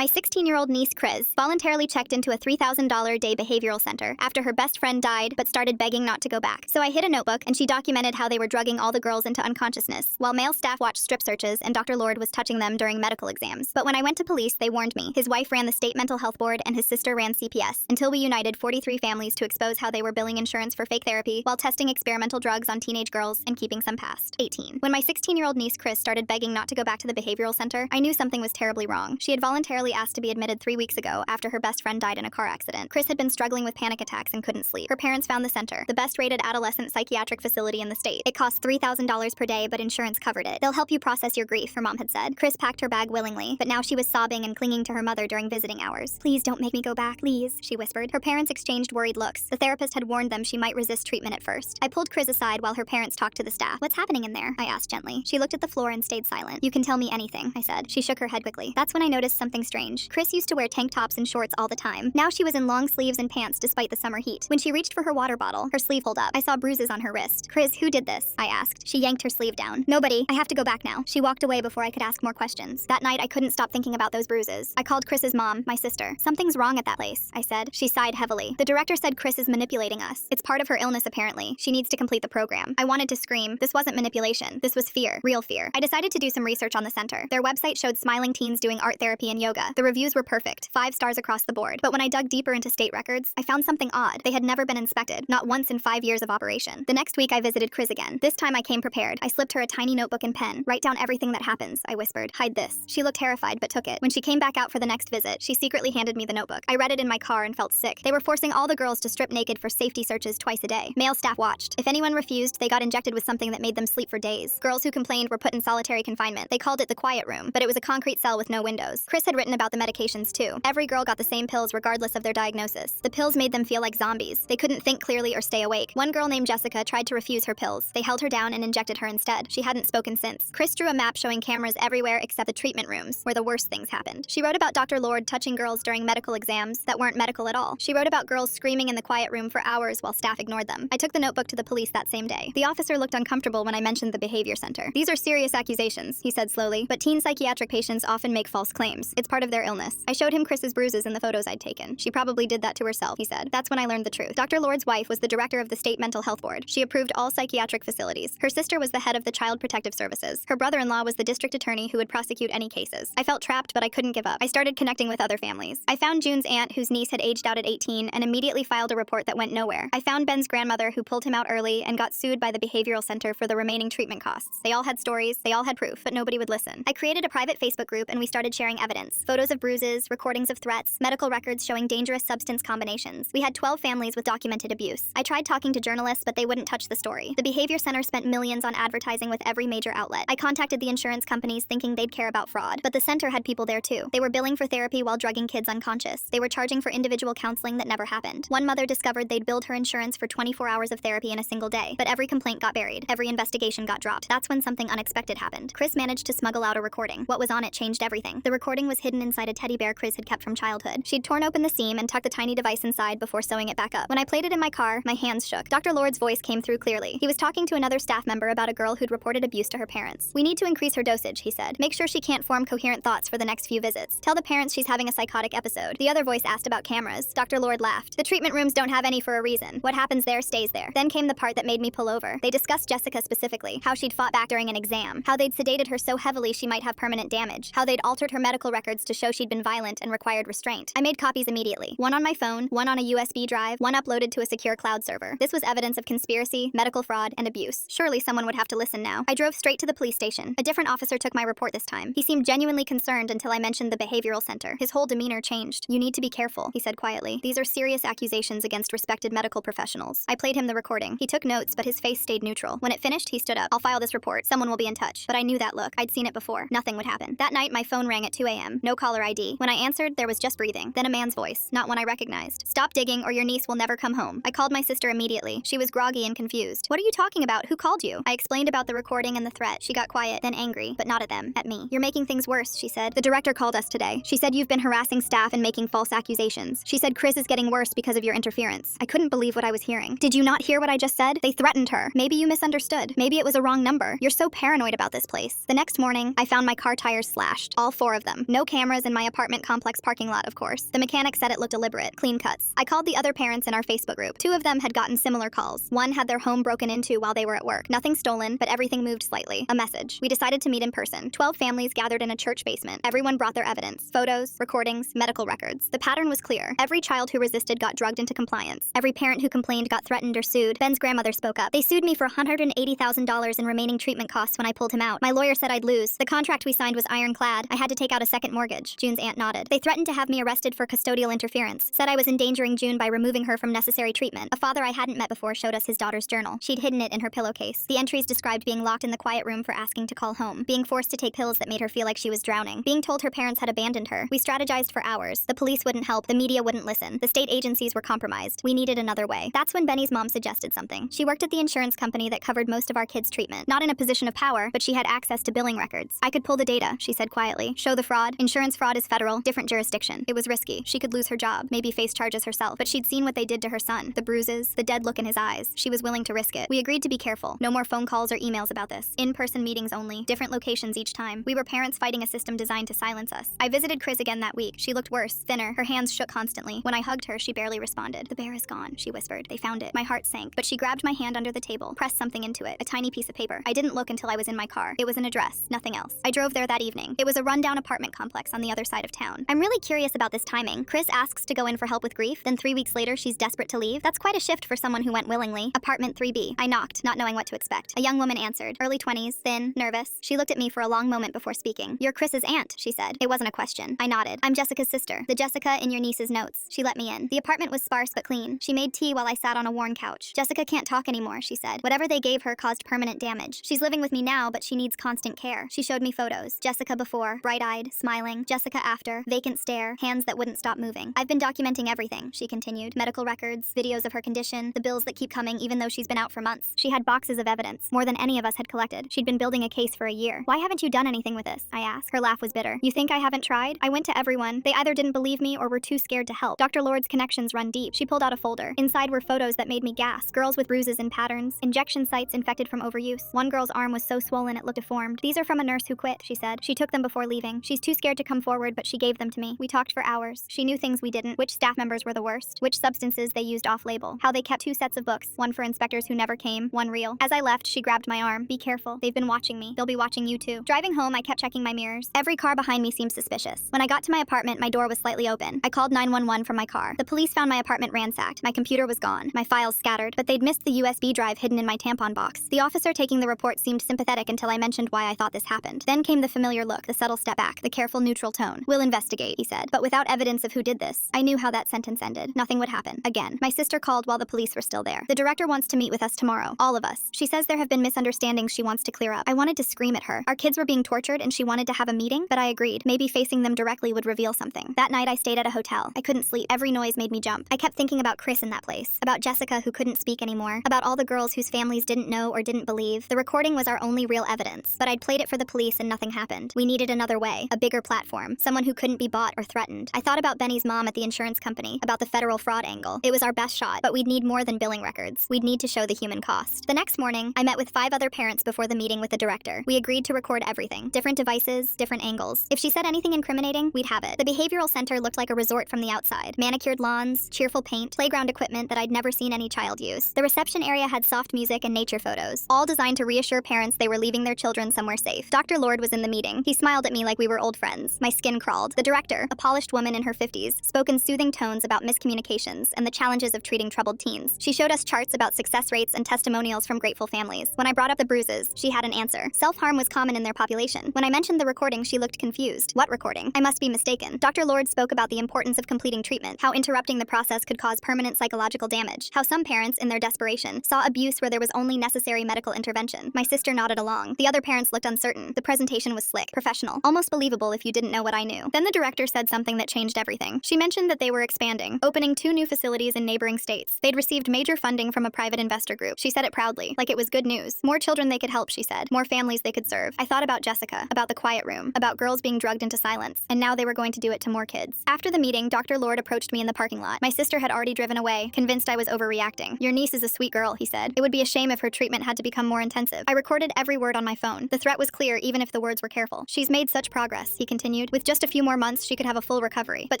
My 16-year-old niece, Chris, voluntarily checked into a $3,000 a day behavioral center after her best friend died but started begging not to go back. So I hid a notebook and she documented how they were drugging all the girls into unconsciousness, while male staff watched strip searches and Dr. Lord was touching them during medical exams. But when I went to police, they warned me. His wife ran the state mental health board and his sister ran CPS, until we united 43 families to expose how they were billing insurance for fake therapy while testing experimental drugs on teenage girls and keeping some past 18. When my 16-year-old niece, Chris, started begging not to go back to the behavioral center, I knew something was terribly wrong. She had voluntarily asked to be admitted 3 weeks ago after her best friend died in a car accident. Chris had been struggling with panic attacks and couldn't sleep. Her parents found the center, the best-rated adolescent psychiatric facility in the state. It cost $3,000 per day, but insurance covered it. They'll help you process your grief, her mom had said. Chris packed her bag willingly, but now she was sobbing and clinging to her mother during visiting hours. "Please don't make me go back, please," she whispered. Her parents exchanged worried looks. The therapist had warned them she might resist treatment at first. I pulled Chris aside while her parents talked to the staff. "What's happening in there?" I asked gently. She looked at the floor and stayed silent. "You can tell me anything," I said. She shook her head quickly. That's when I noticed something strange. Chris used to wear tank tops and shorts all the time. Now she was in long sleeves and pants despite the summer heat. When she reached for her water bottle, her sleeve pulled up. I saw bruises on her wrist. "Chris, who did this?" I asked. She yanked her sleeve down. "Nobody. I have to go back now." She walked away before I could ask more questions. That night, I couldn't stop thinking about those bruises. I called Chris's mom, my sister. "Something's wrong at that place," I said. She sighed heavily. "The director said Chris is manipulating us. It's part of her illness, apparently. She needs to complete the program." I wanted to scream. This wasn't manipulation. This was fear. Real fear. I decided to do some research on the center. Their website showed smiling teens doing art therapy and yoga. The reviews were perfect. 5 stars across the board. But when I dug deeper into state records, I found something odd. They had never been inspected. Not once in 5 years of operation. The next week, I visited Chris again. This time, I came prepared. I slipped her a tiny notebook and pen. "Write down everything that happens," I whispered. "Hide this." She looked terrified, but took it. When she came back out for the next visit, she secretly handed me the notebook. I read it in my car and felt sick. They were forcing all the girls to strip naked for safety searches twice a day. Male staff watched. If anyone refused, they got injected with something that made them sleep for days. Girls who complained were put in solitary confinement. They called it the quiet room, but it was a concrete cell with no windows. Chris had written about the medications too. Every girl got the same pills regardless of their diagnosis. The pills made them feel like zombies. They couldn't think clearly or stay awake. One girl named Jessica tried to refuse her pills. They held her down and injected her instead. She hadn't spoken since. Chris drew a map showing cameras everywhere except the treatment rooms, where the worst things happened. She wrote about Dr. Lord touching girls during medical exams that weren't medical at all. She wrote about girls screaming in the quiet room for hours while staff ignored them. I took the notebook to the police that same day. The officer looked uncomfortable when I mentioned the behavior center. "These are serious accusations," he said slowly, "but teen psychiatric patients often make false claims. It's part of their illness." I showed him Chris's bruises in the photos I'd taken. "She probably did that to herself," he said. That's when I learned the truth. Dr. Lord's wife was the director of the state mental health board. She approved all psychiatric facilities. Her sister was the head of the Child Protective Services. Her brother-in-law was the district attorney who would prosecute any cases. I felt trapped, but I couldn't give up. I started connecting with other families. I found June's aunt, whose niece had aged out at 18, and immediately filed a report that went nowhere. I found Ben's grandmother, who pulled him out early and got sued by the behavioral center for the remaining treatment costs. They all had stories, they all had proof, but nobody would listen. I created a private Facebook group and we started sharing evidence. Photos of bruises, recordings of threats, medical records showing dangerous substance combinations. We had 12 families with documented abuse. I tried talking to journalists, but they wouldn't touch the story. The behavior center spent millions on advertising with every major outlet. I contacted the insurance companies thinking they'd care about fraud, but the center had people there too. They were billing for therapy while drugging kids unconscious. They were charging for individual counseling that never happened. One mother discovered they'd billed her insurance for 24 hours of therapy in a single day, but every complaint got buried. Every investigation got dropped. That's when something unexpected happened. Chris managed to smuggle out a recording. What was on it changed everything. The recording was hidden inside a teddy bear Chris had kept from childhood. She'd torn open the seam and tucked the tiny device inside before sewing it back up. When I played it in my car, my hands shook. Dr. Lord's voice came through clearly. He was talking to another staff member about a girl who'd reported abuse to her parents. "We need to increase her dosage," he said. "Make sure she can't form coherent thoughts for the next few visits. Tell the parents she's having a psychotic episode." The other voice asked about cameras. Dr. Lord laughed. "The treatment rooms don't have any for a reason. What happens there stays there." Then came the part that made me pull over. They discussed Jessica specifically, how she'd fought back during an exam, how they'd sedated her so heavily she might have permanent damage, how they'd altered her medical records to show she'd been violent and required restraint. I made copies immediately. One on my phone, one on a USB drive, one uploaded to a secure cloud server. This was evidence of conspiracy, medical fraud, and abuse. Surely someone would have to listen now. I drove straight to the police station. A different officer took my report this time. He seemed genuinely concerned until I mentioned the behavioral center. His whole demeanor changed. "You need to be careful," he said quietly. "These are serious accusations against respected medical professionals." I played him the recording. He took notes, but his face stayed neutral. When it finished, he stood up. "I'll file this report. Someone will be in touch." But I knew that look. I'd seen it before. Nothing would happen. That night, my phone rang at 2 a.m. No caller ID. When I answered, there was just breathing. Then a man's voice, not one I recognized. "Stop digging or your niece will never come home." I called my sister immediately. She was groggy and confused. "What are you talking about? Who called you?" I explained about the recording and the threat. She got quiet, then angry, but not at them, at me. "You're making things worse," she said. "The director called us today. She said you've been harassing staff and making false accusations. She said Chris is getting worse because of your interference." I couldn't believe what I was hearing. "Did you not hear what I just said? They threatened her. Maybe you misunderstood. Maybe it was a wrong number. You're so paranoid about this place." The next morning, I found my car tires slashed. All 4 of them. No cameras. cameras in my apartment complex parking lot, of course. The mechanic said it looked deliberate, clean cuts. I called the other parents in our Facebook group. 2 of them had gotten similar calls. One had their home broken into while they were at work. Nothing stolen, but everything moved slightly. A message. We decided to meet in person. 12 families gathered in a church basement. Everyone brought their evidence. Photos, recordings, medical records. The pattern was clear. Every child who resisted got drugged into compliance. Every parent who complained got threatened or sued. Ben's grandmother spoke up. They sued me for $180,000 in remaining treatment costs when I pulled him out. My lawyer said I'd lose. The contract we signed was ironclad. I had to take out a second mortgage. June's aunt nodded. They threatened to have me arrested for custodial interference. Said I was endangering June by removing her from necessary treatment. A father I hadn't met before showed us his daughter's journal. She'd hidden it in her pillowcase. The entries described being locked in the quiet room for asking to call home, being forced to take pills that made her feel like she was drowning, being told her parents had abandoned her. We strategized for hours. The police wouldn't help. The media wouldn't listen. The state agencies were compromised. We needed another way. That's when Benny's mom suggested something. She worked at the insurance company that covered most of our kids' treatment. Not in a position of power, but she had access to billing records. I could pull the data, she said quietly. Show the fraud. Insurance fraud is federal, different jurisdiction. It was risky. She could lose her job, maybe face charges herself, but she'd seen what they did to her son. The bruises, the dead look in his eyes. She was willing to risk it. We agreed to be careful. No more phone calls or emails about this. In-person meetings only. Different locations each time. We were parents fighting a system designed to silence us. I visited Chris again that week. She looked worse, thinner. Her hands shook constantly. When I hugged her, she barely responded. The bear is gone, she whispered. They found it. My heart sank, but she grabbed my hand under the table, pressed something into it, a tiny piece of paper. I didn't look until I was in my car. It was an address, nothing else. I drove there that evening. It was a rundown apartment complex on the other side of town. I'm really curious about this timing. Chris asks to go in for help with grief, then 3 weeks later she's desperate to leave. That's quite a shift for someone who went willingly. Apartment 3B. I knocked, not knowing what to expect. A young woman answered, early 20s, thin, nervous. She looked at me for a long moment before speaking. You're Chris's aunt, she said. It wasn't a question. I nodded. I'm Jessica's sister. The Jessica in your niece's notes. She let me in. The apartment was sparse but clean. She made tea while I sat on a worn couch. Jessica can't talk anymore, she said. Whatever they gave her caused permanent damage. She's living with me now, but she needs constant care. She showed me photos. Jessica before, bright-eyed, smiling. Jessica after, vacant stare, hands that wouldn't stop moving. I've been documenting everything, she continued. Medical records, videos of her condition, the bills that keep coming even though she's been out for months. She had boxes of evidence, more than any of us had collected. She'd been building a case for a year. Why haven't you done anything with this? I asked. Her laugh was bitter. You think I haven't tried? I went to everyone. They either didn't believe me or were too scared to help. Dr. Lord's connections run deep. She pulled out a folder. Inside were photos that made me gasp. Girls with bruises and patterns, injection sites infected from overuse. One girl's arm was so swollen it looked deformed. These are from a nurse who quit, she said. She took them before leaving. She's too scared to come forward, but she gave them to me. We talked for hours. She knew things we didn't, which staff members were the worst, which substances they used off-label, how they kept 2 sets of books, one for inspectors who never came, one real. As I left, she grabbed my arm. Be careful. They've been watching me. They'll be watching you too. Driving home, I kept checking my mirrors. Every car behind me seemed suspicious. When I got to my apartment, my door was slightly open. I called 911 from my car. The police found my apartment ransacked. My computer was gone. My files scattered, but they'd missed the USB drive hidden in my tampon box. The officer taking the report seemed sympathetic until I mentioned why I thought this happened. Then came the familiar look, the subtle step back, the careful neutral tone. We'll investigate, he said. But without evidence of who did this, I knew how that sentence ended. Nothing would happen. Again. My sister called while the police were still there. The director wants to meet with us tomorrow. All of us. She says there have been misunderstandings she wants to clear up. I wanted to scream at her. Our kids were being tortured and she wanted to have a meeting, but I agreed. Maybe facing them directly would reveal something. That night I stayed at a hotel. I couldn't sleep. Every noise made me jump. I kept thinking about Chris in that place. About Jessica who couldn't speak anymore. About all the girls whose families didn't know or didn't believe. The recording was our only real evidence. But I'd played it for the police and nothing happened. We needed another way. A bigger platform. Someone who couldn't be bought or threatened. I thought about Benny's mom at the insurance company. About the federal fraud angle. It was our best shot, but we'd need more than billing records. We'd need to show the human cost. The next morning, I met with 5 other parents before the meeting with the director. We agreed to record everything. Different devices, different angles. If she said anything incriminating, we'd have it. The behavioral center looked like a resort from the outside. Manicured lawns, cheerful paint, playground equipment that I'd never seen any child use. The reception area had soft music and nature photos, all designed to reassure parents they were leaving their children somewhere safe. Dr. Lord was in the meeting. He smiled at me like we were old friends. My skin crawled. The director, a polished woman in her 50s, spoke in soothing tones about miscommunications and the challenges of treating troubled teens. She showed us charts about success rates and testimonials from grateful families. When I brought up the bruises, she had an answer. Self-harm was common in their population. When I mentioned the recording, she looked confused. What recording? I must be mistaken. Dr. Lord spoke about the importance of completing treatment, how interrupting the process could cause permanent psychological damage, how some parents, in their desperation, saw abuse where there was only necessary medical intervention. My sister nodded along. The other parents looked uncertain. The presentation was slick, professional, almost believable if you didn't know what I knew. Then the director said something that changed everything. She mentioned that they were expanding, opening 2 new facilities in neighboring states. They'd received major funding from a private investor group. She said it proudly, like it was good news. More children they could help, she said. More families they could serve. I thought about Jessica, about the quiet room, about girls being drugged into silence, and now they were going to do it to more kids. After the meeting, Dr. Lord approached me in the parking lot. My sister had already driven away, convinced I was overreacting. Your niece is a sweet girl, he said. It would be a shame if her treatment had to become more intensive. I recorded every word on my phone. The threat was clear even if the words were careful. She's made such progress, he continued. continued. With just a few more months, she could have a full recovery. But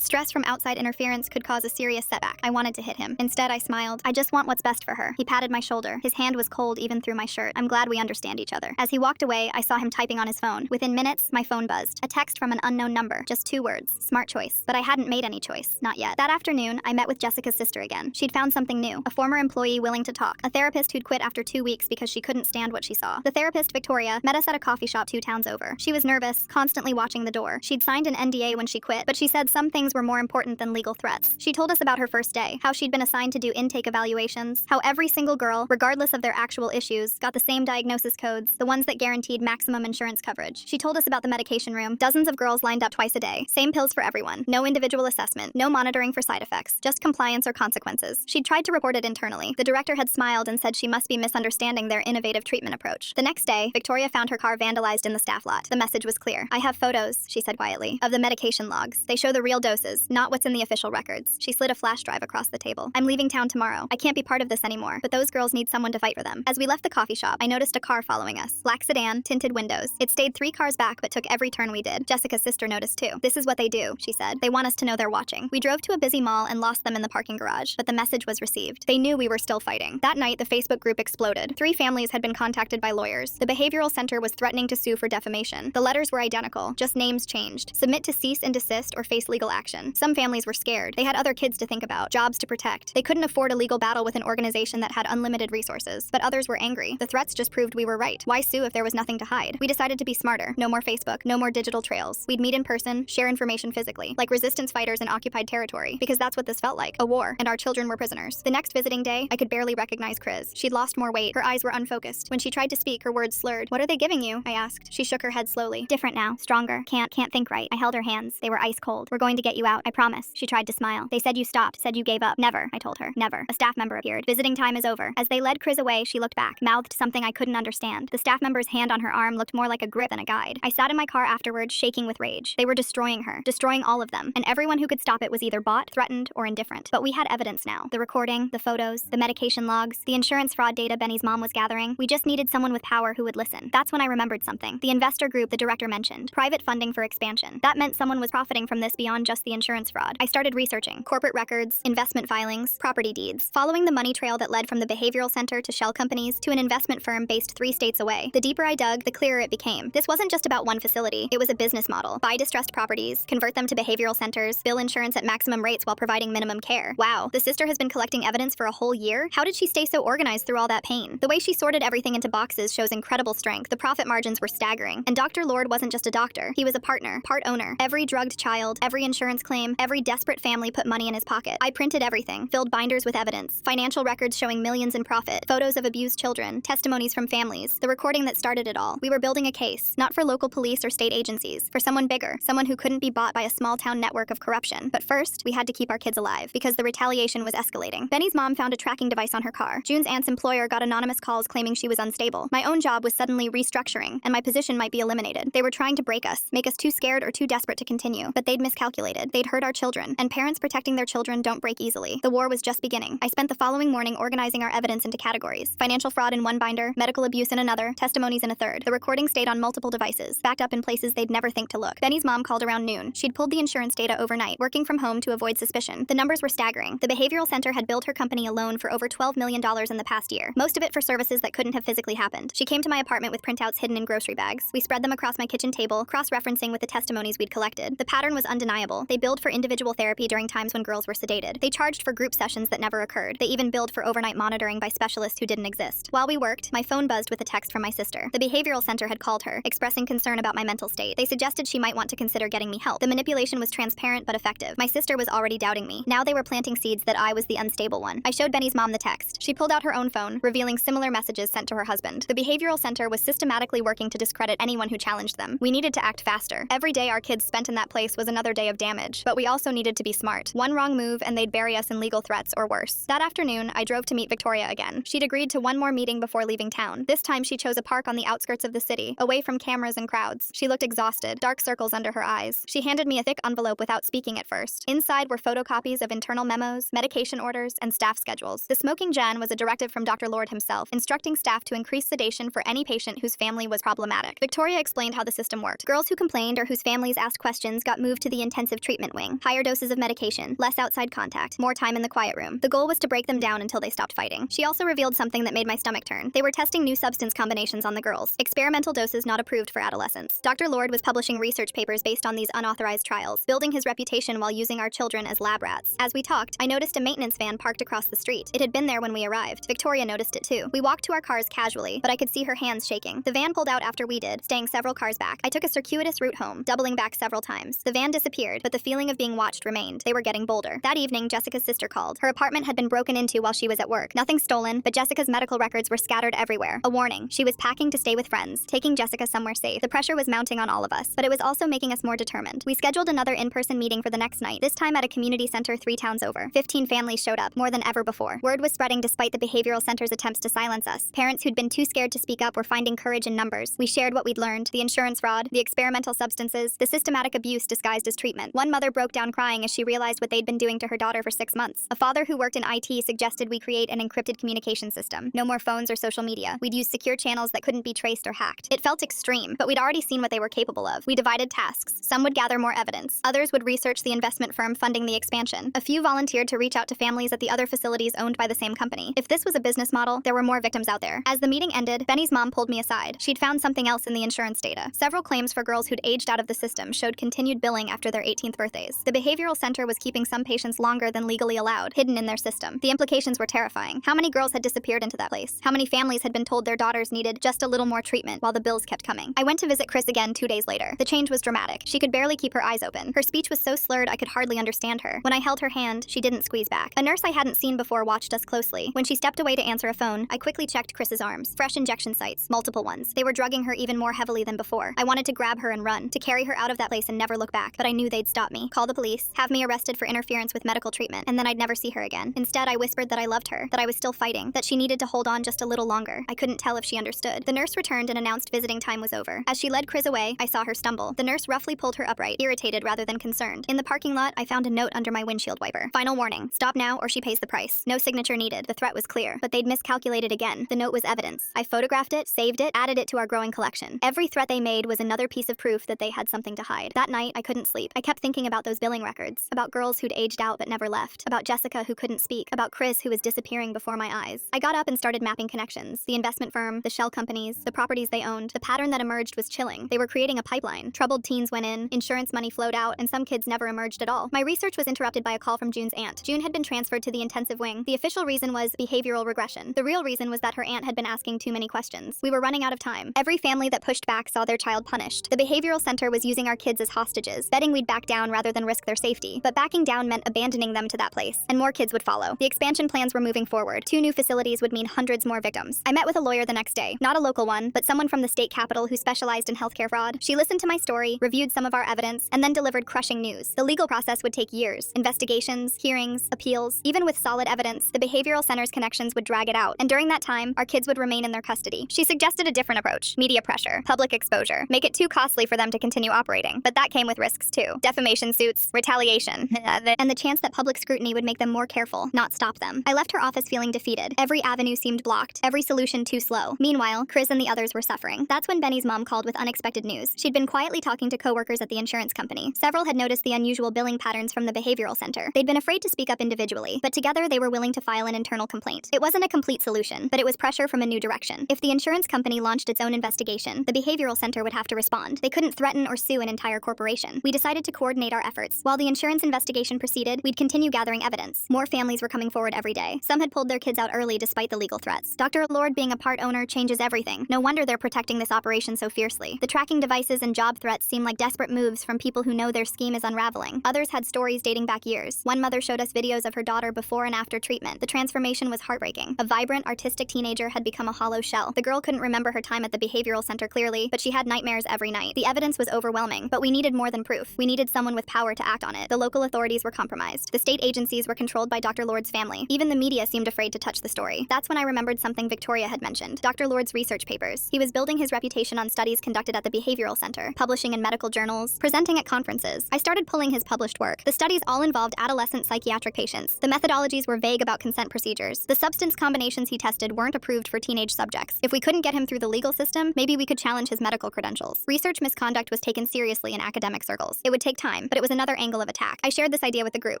stress from outside interference could cause a serious setback. I wanted to hit him. Instead, I smiled. I just want what's best for her. He patted my shoulder. His hand was cold even through my shirt. I'm glad we understand each other. As he walked away, I saw him typing on his phone. Within minutes, my phone buzzed. A text from an unknown number. Just 2 words. Smart choice. But I hadn't made any choice. Not yet. That afternoon, I met with Jessica's sister again. She'd found something new. A former employee willing to talk. A therapist who'd quit after 2 weeks because she couldn't stand what she saw. The therapist, Victoria, met us at a coffee shop 2 towns over. She was nervous, constantly watching the door. She'd signed an NDA when she quit, but she said some things were more important than legal threats. She told us about her first day, how she'd been assigned to do intake evaluations, how every single girl, regardless of their actual issues, got the same diagnosis codes, the ones that guaranteed maximum insurance coverage. She told us about the medication room, dozens of girls lined up twice a day, same pills for everyone, no individual assessment, no monitoring for side effects, just compliance or consequences. She'd tried to report it internally. The director had smiled and said she must be misunderstanding their innovative treatment approach. The next day, Victoria found her car vandalized in the staff lot. The message was clear. I have photos, she said quietly, of the medication logs. They show the real doses, not what's in the official records. She slid a flash drive across the table. I'm leaving town tomorrow. I can't be part of this anymore, but those girls need someone to fight for them. As we left the coffee shop, I noticed a car following us. Black sedan, tinted windows. It stayed 3 cars back but took every turn we did. Jessica's sister noticed too. This is what they do, she said. They want us to know they're watching. We drove to a busy mall and lost them in the parking garage, but the message was received. They knew we were still fighting. That night, the Facebook group exploded. 3 families had been contacted by lawyers. The behavioral center was threatening to sue for defamation. The letters were identical, just names changed. Submit to cease and desist or face legal action. Some families were scared. They had other kids to think about, jobs to protect. They couldn't afford a legal battle with an organization that had unlimited resources. But others were angry. The threats just proved we were right. Why sue if there was nothing to hide? We decided to be smarter. No more Facebook, no more digital trails. We'd meet in person, share information physically, like resistance fighters in occupied territory, because that's what this felt like, a war, and our children were prisoners. The next visiting day, I could barely recognize Chris. She'd lost more weight. Her eyes were unfocused. When she tried to speak, her words slurred. What are they giving you? I asked. She shook her head slowly. Different now. Stronger. Can't think right. I held her hands. They were ice cold. We're going to get you out. I promise. She tried to smile. They said you stopped. Said you gave up. Never. I told her. Never. A staff member appeared. Visiting time is over. As they led Chris away, she looked back, mouthed something I couldn't understand. The staff member's hand on her arm looked more like a grip than a guide. I sat in my car afterwards, shaking with rage. They were destroying her. Destroying all of them. And everyone who could stop it was either bought, threatened, or indifferent. But we had evidence now. The recording, the photos, the medication logs, the insurance fraud data Benny's mom was gathering. We just needed someone with power who would listen. That's when I remembered something. The investor group the director mentioned. Private funding for expansion. That meant someone was profiting from this beyond just the insurance fraud. I started researching. Corporate records, investment filings, property deeds. Following the money trail that led from the behavioral center to shell companies to an investment firm based 3 states away. The deeper I dug, the clearer it became. This wasn't just about one facility. It was a business model. Buy distressed properties, convert them to behavioral centers, bill insurance at maximum rates while providing minimum care. Wow, the sister has been collecting evidence for a whole year? How did she stay so organized through all that pain? The way she sorted everything into boxes shows incredible strength. The profit margins were staggering. And Dr. Lord wasn't just a doctor. He was a partner, part owner. Every drugged child, every insurance claim, every desperate family put money in his pocket. I printed everything, filled binders with evidence, financial records showing millions in profit, photos of abused children, testimonies from families, the recording that started it all. We were building a case, not for local police or state agencies, for someone bigger, someone who couldn't be bought by a small town network of corruption. But first, we had to keep our kids alive, because the retaliation was escalating. Benny's mom found a tracking device on her car. June's aunt's employer got anonymous calls claiming she was unstable. My own job was suddenly restructuring, and my position might be eliminated. They were trying to break us, make us too scared or too desperate to continue, but they'd miscalculated. They'd hurt our children, and parents protecting their children don't break easily. The war was just beginning. I spent the following morning organizing our evidence into categories. Financial fraud in one binder, medical abuse in another, testimonies in a third. The recording stayed on multiple devices, backed up in places they'd never think to look. Benny's mom called around noon. She'd pulled the insurance data overnight, working from home to avoid suspicion. The numbers were staggering. The behavioral center had billed her company alone for over $12 million in the past year, most of it for services that couldn't have physically happened. She came to my apartment with printouts hidden in grocery bags. We spread them across my kitchen table, cross-referencing with the testimonies we'd collected. The pattern was undeniable. They billed for individual therapy during times when girls were sedated. They charged for group sessions that never occurred. They even billed for overnight monitoring by specialists who didn't exist. While we worked, my phone buzzed with a text from my sister. The behavioral center had called her, expressing concern about my mental state. They suggested she might want to consider getting me help. The manipulation was transparent but effective. My sister was already doubting me. Now they were planting seeds that I was the unstable one. I showed Benny's mom the text. She pulled out her own phone, revealing similar messages sent to her husband. The behavioral center was systematically working to discredit anyone who challenged them. We needed to act faster. Every day our kids spent in that place was another day of damage, but we also needed to be smart. One wrong move and they'd bury us in legal threats or worse. That afternoon, I drove to meet Victoria again. She'd agreed to one more meeting before leaving town. This time she chose a park on the outskirts of the city, away from cameras and crowds. She looked exhausted, dark circles under her eyes. She handed me a thick envelope without speaking at first. Inside were photocopies of internal memos, medication orders, and staff schedules. The smoking Jan was a directive from Dr. Lord himself, instructing staff to increase sedation for any patient whose family was problematic. Victoria explained how the system worked. Girls who complained offender whose families asked questions got moved to the intensive treatment wing. Higher doses of medication, less outside contact, more time in the quiet room. The goal was to break them down until they stopped fighting. She also revealed something that made my stomach turn. They were testing new substance combinations on the girls. Experimental doses not approved for adolescents. Dr. Lord was publishing research papers based on these unauthorized trials, building his reputation while using our children as lab rats. As we talked, I noticed a maintenance van parked across the street. It had been there when we arrived. Victoria noticed it too. We walked to our cars casually, but I could see her hands shaking. The van pulled out after we did, staying several cars back. I took a circuitous route home, doubling back several times. The van disappeared, but the feeling of being watched remained. They were getting bolder. That evening, Jessica's sister called. Her apartment had been broken into while she was at work. Nothing stolen, but Jessica's medical records were scattered everywhere. A warning. She was packing to stay with friends, taking Jessica somewhere safe. The pressure was mounting on all of us, but it was also making us more determined. We scheduled another in-person meeting for the next night, this time at a community center 3 towns over. 15 families showed up, more than ever before. Word was spreading despite the behavioral center's attempts to silence us. Parents who'd been too scared to speak up were finding courage in numbers. We shared what we'd learned, the insurance fraud, the experimental substances, the systematic abuse disguised as treatment. One mother broke down crying as she realized what they'd been doing to her daughter for 6 months. A father who worked in IT suggested we create an encrypted communication system. No more phones or social media. We'd use secure channels that couldn't be traced or hacked. It felt extreme, but we'd already seen what they were capable of. We divided tasks. Some would gather more evidence. Others would research the investment firm funding the expansion. A few volunteered to reach out to families at the other facilities owned by the same company. If this was a business model, there were more victims out there. As the meeting ended, Benny's mom pulled me aside. She'd found something else in the insurance data. Several claims for girls who'd aged out of the system showed continued billing after their 18th birthdays. The behavioral center was keeping some patients longer than legally allowed, hidden in their system. The implications were terrifying. How many girls had disappeared into that place? How many families had been told their daughters needed just a little more treatment while the bills kept coming? I went to visit Chris again 2 days later. The change was dramatic. She could barely keep her eyes open. Her speech was so slurred I could hardly understand her. When I held her hand, she didn't squeeze back. A nurse I hadn't seen before watched us closely. When she stepped away to answer a phone, I quickly checked Chris's arms. Fresh injection sites, multiple ones. They were drugging her even more heavily than before. I wanted to grab her and run, to carry her out of that place and never look back, but I knew they'd stop me, call the police, have me arrested for interference with medical treatment, and then I'd never see her again. Instead, I whispered that I loved her, that I was still fighting, that she needed to hold on just a little longer. I couldn't tell if she understood. The nurse returned and announced visiting time was over. As she led Chris away, I saw her stumble. The nurse roughly pulled her upright, irritated rather than concerned. In the parking lot, I found a note under my windshield wiper. Final warning. Stop now or she pays the price. No signature needed. The threat was clear, but they'd miscalculated again. The note was evidence. I photographed it, saved it, added it to our growing collection. Every threat they made was another piece of proof that they had something to hide. That night, I couldn't sleep. I kept thinking about those billing records, about girls who'd aged out but never left, about Jessica who couldn't speak, about Chris who was disappearing before my eyes. I got up and started mapping connections. The investment firm, the shell companies, the properties they owned. The pattern that emerged was chilling. They were creating a pipeline. Troubled teens went in, insurance money flowed out, and some kids never emerged at all. My research was interrupted by a call from June's aunt. June had been transferred to the intensive wing. The official reason was behavioral regression. The real reason was that her aunt had been asking too many questions. We were running out of time. Every family that pushed back saw their child punished. The behavioral center was using our kids as hostages, betting we'd back down rather than risk their safety. But backing down meant abandoning them to that place, and more kids would follow. The expansion plans were moving forward. 2 new facilities would mean hundreds more victims. I met with a lawyer the next day. Not a local one, but someone from the state capitol who specialized in healthcare fraud. She listened to my story, reviewed some of our evidence, and then delivered crushing news. The legal process would take years. Investigations, hearings, appeals. Even with solid evidence, the behavioral center's connections would drag it out, and during that time, our kids would remain in their custody. She suggested a different approach. Media pressure, public exposure. Make it too costly for them to continue operating. But that came with risks too. Defamation suits, retaliation, and the chance that public scrutiny would make them more careful, not stop them. I left her office feeling defeated. Every avenue seemed blocked, every solution too slow. Meanwhile, Chris and the others were suffering. That's when Benny's mom called with unexpected news. She'd been quietly talking to coworkers at the insurance company. Several had noticed the unusual billing patterns from the behavioral center. They'd been afraid to speak up individually, but together they were willing to file an internal complaint. It wasn't a complete solution, but it was pressure from a new direction. If the insurance company launched its own investigation, the behavioral center would have to respond. They couldn't threaten or sue an entire corporation. We decided to coordinate our efforts. While the insurance investigation proceeded, we'd continue gathering evidence. More families were coming forward every day. Some had pulled their kids out early despite the legal threats. Dr. Lord being a part owner changes everything. No wonder they're protecting this operation so fiercely. The tracking devices and job threats seem like desperate moves from people who know their scheme is unraveling. Others had stories dating back years. One mother showed us videos of her daughter before and after treatment. The transformation was heartbreaking. A vibrant, artistic teenager had become a hollow shell. The girl couldn't remember her time at the behavioral center clearly, but she had nightmares every night. The evidence was overwhelming, but we needed more than proof. We needed someone with power to act on it. The local authorities were compromised. The state agencies were controlled by Dr. Lord's family. Even the media seemed afraid to touch the story. That's when I remembered something Victoria had mentioned. Dr. Lord's research papers. He was building his reputation on studies conducted at the behavioral center, publishing in medical journals, presenting at conferences. I started pulling his published work. The studies all involved adolescent psychiatric patients. The methodologies were vague about consent procedures. The substance combinations he tested weren't approved for teenage subjects. If we couldn't get him through the legal system, maybe we could challenge his medical credentials. Research misconduct subject was taken seriously in academic circles. It would take time, but it was another angle of attack. I shared this idea with the group.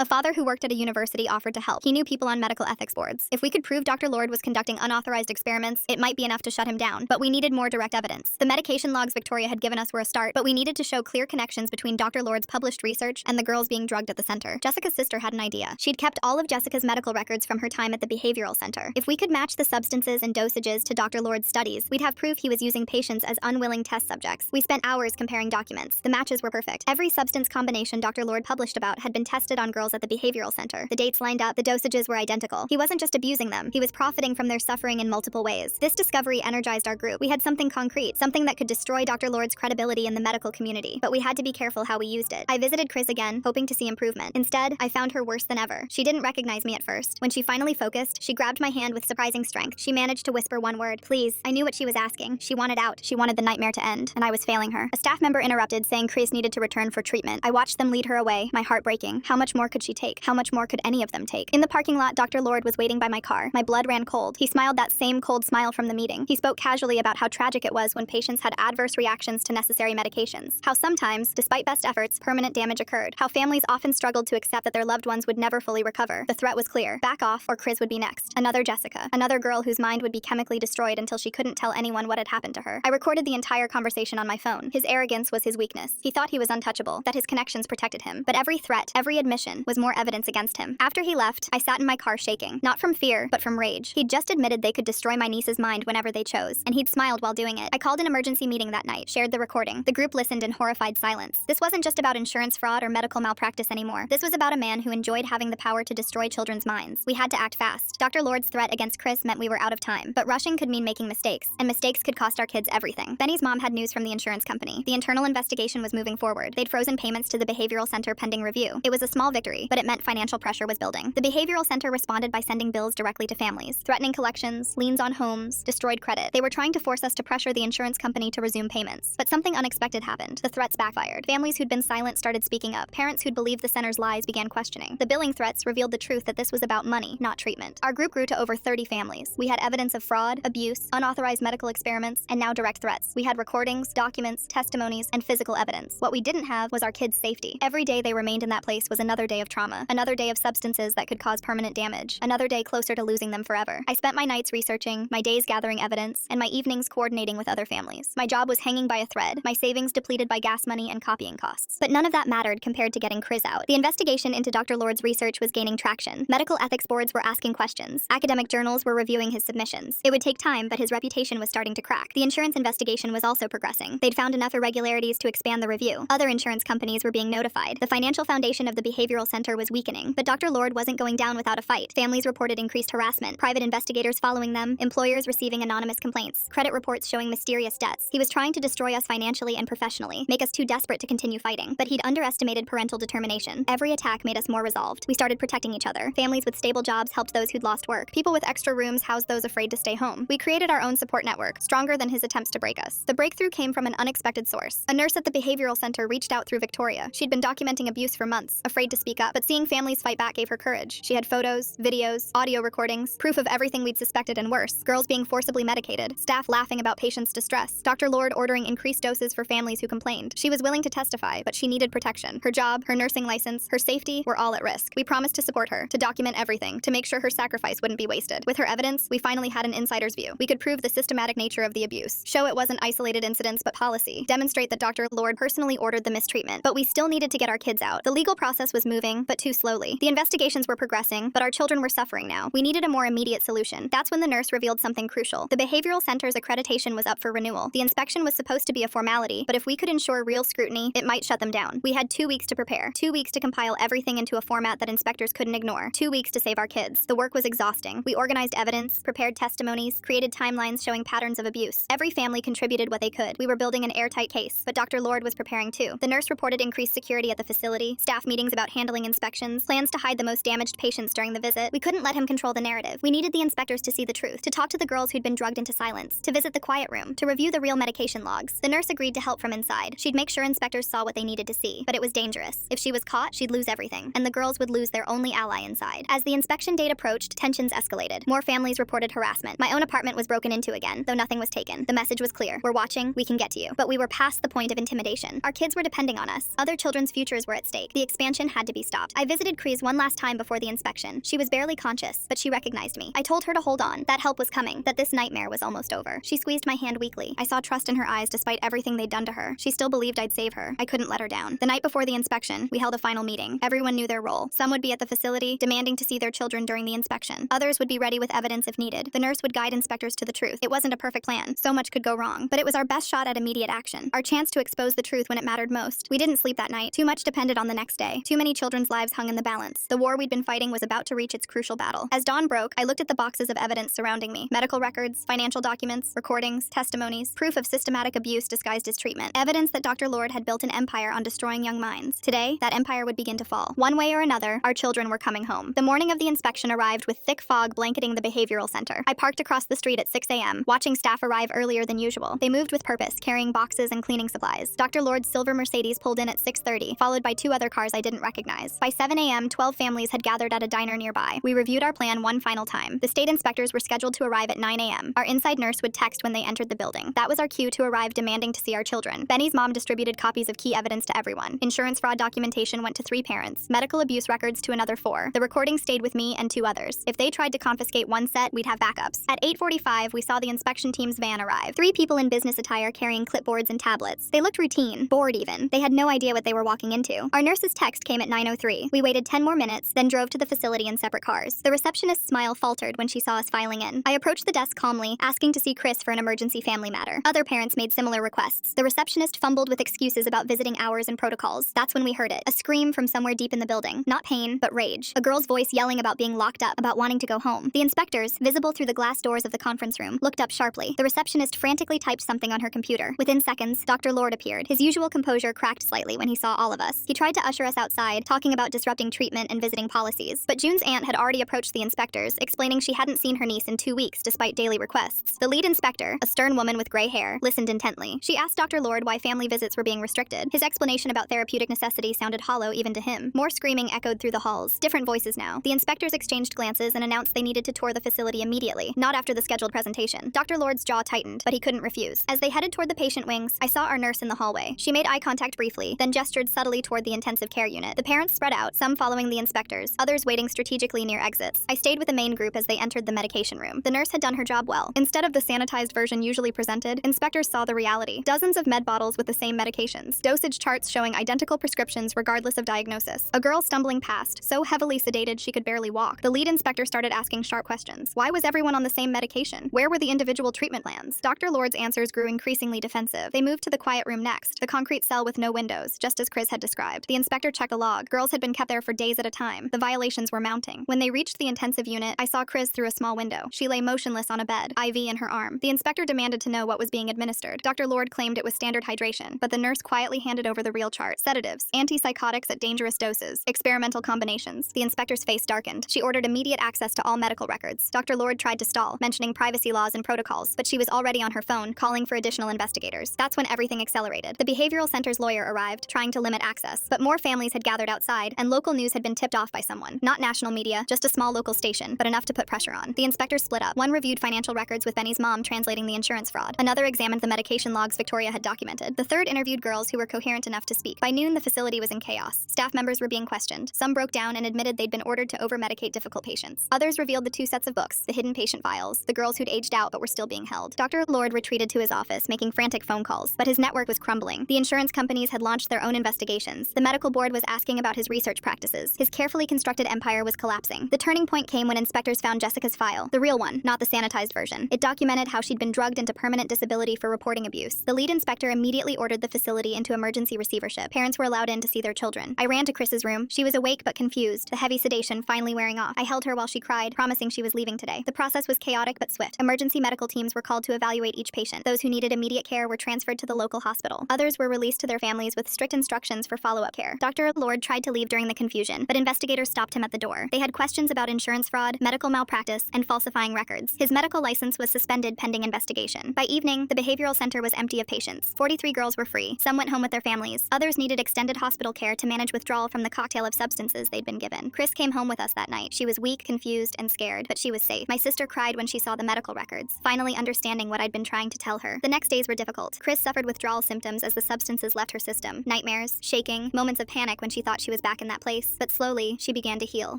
A father who worked at a university offered to help. He knew people on medical ethics boards. If we could prove Dr. Lord was conducting unauthorized experiments, it might be enough to shut him down, but we needed more direct evidence. The medication logs Victoria had given us were a start, but we needed to show clear connections between Dr. Lord's published research and the girls being drugged at the center. Jessica's sister had an idea. She'd kept all of Jessica's medical records from her time at the behavioral center. If we could match the substances and dosages to Dr. Lord's studies, we'd have proof he was using patients as unwilling test subjects. We spent hours comparing documents. The matches were perfect. Every substance combination Dr. Lord published about had been tested on girls at the behavioral center. The dates lined up, the dosages were identical. He wasn't just abusing them, he was profiting from their suffering in multiple ways. This discovery energized our group. We had something concrete, something that could destroy Dr. Lord's credibility in the medical community, but we had to be careful how we used it. I visited Chris again, hoping to see improvement. Instead, I found her worse than ever. She didn't recognize me at first. When she finally focused, she grabbed my hand with surprising strength. She managed to whisper one word, "Please." I knew what she was asking. She wanted out. She wanted the nightmare to end, and I was failing her. A staff member interrupted, saying Chris needed to return for treatment. I watched them lead her away, my heart breaking. How much more could she take? How much more could any of them take? In the parking lot, Dr. Lord was waiting by my car. My blood ran cold. He smiled that same cold smile from the meeting. He spoke casually about how tragic it was when patients had adverse reactions to necessary medications. How sometimes, despite best efforts, permanent damage occurred. How families often struggled to accept that their loved ones would never fully recover. The threat was clear. Back off, or Chris would be next. Another Jessica. Another girl whose mind would be chemically destroyed until she couldn't tell anyone what had happened to her. I recorded the entire conversation on my phone. His arrogance was his weakness. He thought he was untouchable, that his connections protected him. But every threat, every admission, was more evidence against him. After he left, I sat in my car shaking. Not from fear, but from rage. He'd just admitted they could destroy my niece's mind whenever they chose, and he'd smiled while doing it. I called an emergency meeting that night, shared the recording. The group listened in horrified silence. This wasn't just about insurance fraud or medical malpractice anymore. This was about a man who enjoyed having the power to destroy children's minds. We had to act fast. Dr. Lord's threat against Chris meant we were out of time, but rushing could mean making mistakes, and mistakes could cost our kids everything. Benny's mom had news from the insurance company. The internal investigation was moving forward. They'd frozen payments to the behavioral center pending review. It was a small victory, but it meant financial pressure was building. The behavioral center responded by sending bills directly to families, threatening collections, liens on homes, destroyed credit. They were trying to force us to pressure the insurance company to resume payments. But something unexpected happened. The threats backfired. Families who'd been silent started speaking up. Parents who'd believed the center's lies began questioning. The billing threats revealed the truth that this was about money, not treatment. Our group grew to over 30 families. We had evidence of fraud, abuse, unauthorized medical experiments, and now direct threats. We had recordings, documents, testimonies, and physical evidence. What we didn't have was our kids' safety. Every day they remained in that place was another day of trauma, another day of substances that could cause permanent damage, another day closer to losing them forever. I spent my nights researching, my days gathering evidence, and my evenings coordinating with other families. My job was hanging by a thread, my savings depleted by gas money and copying costs. But none of that mattered compared to getting Chris out. The investigation into Dr. Lord's research was gaining traction. Medical ethics boards were asking questions. Academic journals were reviewing his submissions. It would take time, but his reputation was starting to crack. The insurance investigation was also progressing. They'd found enough irregularities to expand the review. Other insurance companies were being notified. The financial foundation of the behavioral center was weakening, but Dr. Lord wasn't going down without a fight. Families reported increased harassment, private investigators following them, employers receiving anonymous complaints, credit reports showing mysterious debts. He was trying to destroy us financially and professionally, make us too desperate to continue fighting. But he'd underestimated parental determination. Every attack made us more resolved. We started protecting each other. Families with stable jobs helped those who'd lost work. People with extra rooms housed those afraid to stay home. We created our own support network, stronger than his attempts to break us. The breakthrough came from an unexpected source. A nurse at the behavioral center reached out through Victoria. She'd been documenting abuse for months, afraid to speak up, but seeing families fight back gave her courage. She had photos, videos, audio recordings, proof of everything we'd suspected and worse. Girls being forcibly medicated, staff laughing about patients' distress, Dr. Lord ordering increased doses for families who complained. She was willing to testify, but she needed protection. Her job, her nursing license, her safety were all at risk. We promised to support her, to document everything, to make sure her sacrifice wouldn't be wasted. With her evidence, we finally had an insider's view. We could prove the systematic nature of the abuse, show it wasn't isolated incidents but policy, demonstrate that Dr. Lord personally ordered the mistreatment. But we still needed to get our kids out. The legal process was moving, but too slowly. The investigations were progressing, but our children were suffering now. We needed a more immediate solution. That's when the nurse revealed something crucial. The behavioral center's accreditation was up for renewal. The inspection was supposed to be a formality, but if we could ensure real scrutiny, it might shut them down. We had 2 weeks to prepare, 2 weeks to compile everything into a format that inspectors couldn't ignore, 2 weeks to save our kids. The work was exhausting. We organized evidence, prepared testimonies, created timelines showing patterns of abuse. Every family contributed what they could. We were building an airtight case, but Dr. Lord was preparing too. The nurse reported increased security at the facility, staff meetings about handling inspections, plans to hide the most damaged patients during the visit. We couldn't let him control the narrative. We needed the inspectors to see the truth, to talk to the girls who'd been drugged into silence, to visit the quiet room, to review the real medication logs. The nurse agreed to help from inside. She'd make sure inspectors saw what they needed to see, but it was dangerous. If she was caught, she'd lose everything, and the girls would lose their only ally inside. As the inspection date approached, tensions escalated. More families reported harassment. My own apartment was broken into again, though nothing was taken. The message was clear. We're watching, we can get to you. But we were past past the point of intimidation. Our kids were depending on us. Other children's futures were at stake. The expansion had to be stopped. I visited Chris one last time before the inspection. She was barely conscious, but she recognized me. I told her to hold on, that help was coming, that this nightmare was almost over. She squeezed my hand weakly. I saw trust in her eyes despite everything they'd done to her. She still believed I'd save her. I couldn't let her down. The night before the inspection, we held a final meeting. Everyone knew their role. Some would be at the facility, demanding to see their children during the inspection. Others would be ready with evidence if needed. The nurse would guide inspectors to the truth. It wasn't a perfect plan. So much could go wrong. But it was our best shot at immediate action. Our chance to expose the truth when it mattered most. We didn't sleep that night. Too much depended on the next day. Too many children's lives hung in the balance. The war we'd been fighting was about to reach its crucial battle. As dawn broke, I looked at the boxes of evidence surrounding me. Medical records, financial documents, recordings, testimonies, proof of systematic abuse disguised as treatment. Evidence that Dr. Lord had built an empire on destroying young minds. Today, that empire would begin to fall. One way or another, our children were coming home. The morning of the inspection arrived with thick fog blanketing the behavioral center. I parked across the street at 6 a.m., watching staff arrive earlier than usual. They moved with purpose, carrying boxes and cleaning supplies. Dr. Lord's silver Mercedes pulled in at 6:30, followed by 2 other cars I didn't recognize. By 7 a.m., 12 families had gathered at a diner nearby. We reviewed our plan one final time. The state inspectors were scheduled to arrive at 9 a.m. Our inside nurse would text when they entered the building. That was our cue to arrive demanding to see our children. Benny's mom distributed copies of key evidence to everyone. Insurance fraud documentation went to 3 parents. Medical abuse records to another 4. The recording stayed with me and 2 others. If they tried to confiscate one set, we'd have backups. At 8:45, we saw the inspection team's van arrive. 3 people in business attire carrying clipboards and tablets. They looked routine, bored even. They had no idea what they were walking into. Our nurse's text came at 9:03. We waited 10 more minutes, then drove to the facility in separate cars. The receptionist's smile faltered when she saw us filing in. I approached the desk calmly, asking to see Chris for an emergency family matter. Other parents made similar requests. The receptionist fumbled with excuses about visiting hours and protocols. That's when we heard it. A scream from somewhere deep in the building. Not pain, but rage. A girl's voice yelling about being locked up, about wanting to go home. The inspectors, visible through the glass doors of the conference room, looked up sharply. The receptionist frantically typed something on her computer. Within seconds, Dr. Lord appeared. His usual composure cracked slightly when he saw all of us. He tried to usher us outside, talking about disrupting treatment and visiting policies. But June's aunt had already approached the inspectors, explaining she hadn't seen her niece in 2 weeks despite daily requests. The lead inspector, a stern woman with gray hair, listened intently. She asked Dr. Lord why family visits were being restricted. His explanation about therapeutic necessity sounded hollow even to him. More screaming echoed through the halls. Different voices now. The inspectors exchanged glances and announced they needed to tour the facility immediately, not after the scheduled presentation. Dr. Lord's jaw tightened, but he couldn't refuse. As they headed toward the patient wings, I saw our nurse in the hallway. She made eye contact briefly, then gestured subtly toward the intensive care unit. The parents spread out, some following the inspectors, others waiting strategically near exits. I stayed with the main group as they entered the medication room. The nurse had done her job well. Instead of the sanitized version usually presented, inspectors saw the reality. Dozens of med bottles with the same medications. Dosage charts showing identical prescriptions regardless of diagnosis. A girl stumbling past, so heavily sedated she could barely walk. The lead inspector started asking sharp questions. Why was everyone on the same medication? Where were the individual treatment plans? Dr. Lord's answers grew increasingly defensive. They moved to the quiet room next, the concrete cell with no windows, just as Chris had described. The inspector checked a log. Girls had been kept there for days at a time. The violations were mounting. When they reached the intensive unit, I saw Chris through a small window. She lay motionless on a bed, IV in her arm. The inspector demanded to know what was being administered. Dr. Lord claimed it was standard hydration, but the nurse quietly handed over the real chart. Sedatives, antipsychotics at dangerous doses, experimental combinations. The inspector's face darkened. She ordered immediate access to all medical records. Dr. Lord tried to stall, mentioning privacy laws and protocols, but she was already on her phone, calling for additional investigators. That's when everything accelerated. The behavioral center's lawyer arrived, trying to limit access, but more families had gathered outside, and local news had been tipped off by someone. Not national media, just a small local station, but enough to put pressure on. The inspectors split up. One reviewed financial records with Benny's mom translating the insurance fraud. Another examined the medication logs Victoria had documented. The third interviewed girls who were coherent enough to speak. By noon, the facility was in chaos. Staff members were being questioned. Some broke down and admitted they'd been ordered to over-medicate difficult patients. Others revealed the 2 sets of books, the hidden patient files, the girls who'd aged out but were still being held. Dr. Lord retreated to his office, making frantic phone calls, but his network was crumbling. The insurance companies had launched their own investigations. The medical board was asking about his research practices. His carefully constructed empire was collapsing. The turning point came when inspectors found Jessica's file, the real one, not the sanitized version. It documented how she'd been drugged into permanent disability for reporting abuse. The lead inspector immediately ordered the facility into emergency receivership. Parents were allowed in to see their children. I ran to Chris's room. She was awake but confused, the heavy sedation finally wearing off. I held her while she cried, promising she was leaving today. The process was chaotic but swift. Emergency medical teams were called to evaluate each patient. Those who needed immediate care were transferred to the local hospital. Others were released to their families with strict instructions for follow-up care. Dr. Lord tried to leave during the confusion, but investigators stopped him at the door. They had questions about insurance fraud, medical malpractice, and falsifying records. His medical license was suspended pending investigation. By evening, the behavioral center was empty of patients. 43 girls were free. Some went home with their families. Others needed extended hospital care to manage withdrawal from the cocktail of substances they'd been given. Chris came home with us that night. She was weak, confused, and scared, but she was safe. My sister cried when she saw the medical records, finally understanding what I'd been trying to tell her. The next days were difficult. Chris suffered suffered withdrawal symptoms as the substances left her system. Nightmares, shaking, moments of panic when she thought she was back in that place. But slowly, she began to heal.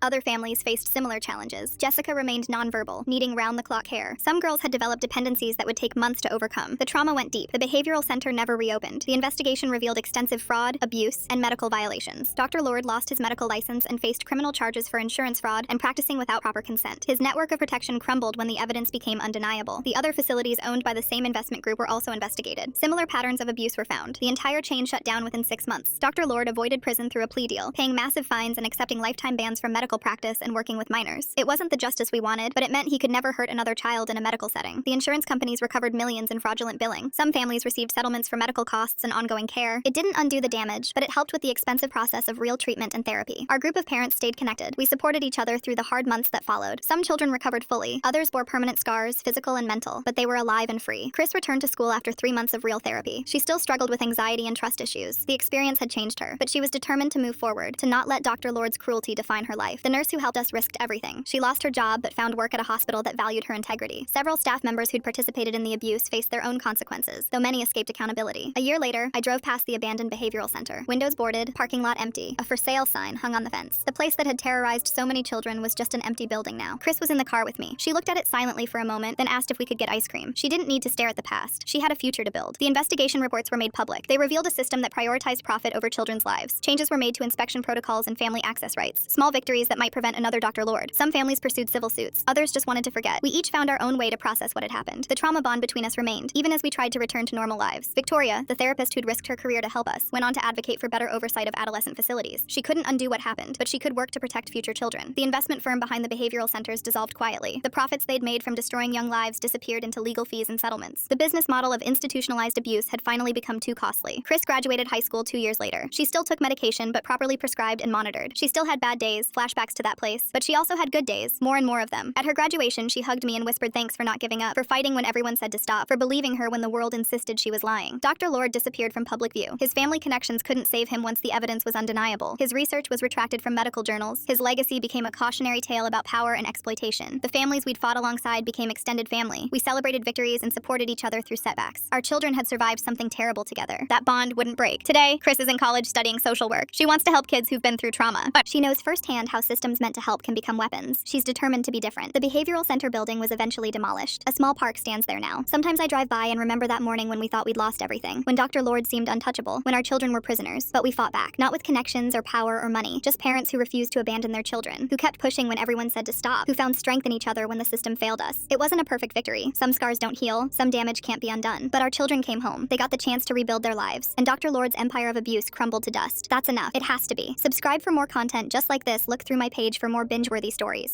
Other families faced similar challenges. Jessica remained nonverbal, needing round-the-clock care. Some girls had developed dependencies that would take months to overcome. The trauma went deep. The behavioral center never reopened. The investigation revealed extensive fraud, abuse, and medical violations. Dr. Lord lost his medical license and faced criminal charges for insurance fraud and practicing without proper consent. His network of protection crumbled when the evidence became undeniable. The other facilities owned by the same investment group were also investigated. Similar patterns of abuse were found. The entire chain shut down within 6 months. Dr. Lord avoided prison through a plea deal, paying massive fines and accepting lifetime bans from medical practice and working with minors. It wasn't the justice we wanted, but it meant he could never hurt another child in a medical setting. The insurance companies recovered millions in fraudulent billing. Some families received settlements for medical costs and ongoing care. It didn't undo the damage, but it helped with the expensive process of real treatment and therapy. Our group of parents stayed connected. We supported each other through the hard months that followed. Some children recovered fully. Others bore permanent scars, physical and mental, but they were alive and free. Chris returned to school after 3 months of real therapy. She still struggled with anxiety and trust issues. The experience had changed her, but she was determined to move forward, to not let Dr. Lord's cruelty define her life. The nurse who helped us risked everything. She lost her job, but found work at a hospital that valued her integrity. Several staff members who'd participated in the abuse faced their own consequences, though many escaped accountability. A year later, I drove past the abandoned behavioral center. Windows boarded, parking lot empty, a for sale sign hung on the fence. The place that had terrorized so many children was just an empty building now. Chris was in the car with me. She looked at it silently for a moment, then asked if we could get ice cream. She didn't need to stare at the past. She had a future to build. The investigation reports were made public. They revealed a system that prioritized profit over children's lives. Changes were made to inspection protocols and family access rights. Small victories that might prevent another Dr. Lord. Some families pursued civil suits. Others just wanted to forget. We each found our own way to process what had happened. The trauma bond between us remained, even as we tried to return to normal lives. Victoria, the therapist who'd risked her career to help us, went on to advocate for better oversight of adolescent facilities. She couldn't undo what happened, but she could work to protect future children. The investment firm behind the behavioral centers dissolved quietly. The profits they'd made from destroying young lives disappeared into legal fees and settlements. The business model of institutionalized abuse had finally become too costly. Chris graduated high school 2 years later. She still took medication, but properly prescribed and monitored. She still had bad days, flashbacks to that place, but she also had good days, more and more of them. At her graduation, she hugged me and whispered thanks for not giving up, for fighting when everyone said to stop, for believing her when the world insisted she was lying. Dr. Lord disappeared from public view. His family connections couldn't save him once the evidence was undeniable. His research was retracted from medical journals. His legacy became a cautionary tale about power and exploitation. The families we'd fought alongside became extended family. We celebrated victories and supported each other through setbacks. Our children had survived something terrible together. That bond wouldn't break. Today, Chris is in college studying social work. She wants to help kids who've been through trauma, but she knows firsthand how systems meant to help can become weapons. She's determined to be different. The behavioral center building was eventually demolished. A small park stands there now. Sometimes I drive by and remember that morning when we thought we'd lost everything, when Dr. Lord seemed untouchable, when our children were prisoners, but we fought back, not with connections or power or money, just parents who refused to abandon their children, who kept pushing when everyone said to stop, who found strength in each other when the system failed us. It wasn't a perfect victory. Some scars don't heal, some damage can't be undone, but our children came home. They got the chance to rebuild their lives, and Dr. Lord's empire of abuse crumbled to dust. That's enough. It has to be. Subscribe for more content just like this. Look through my page for more binge-worthy stories.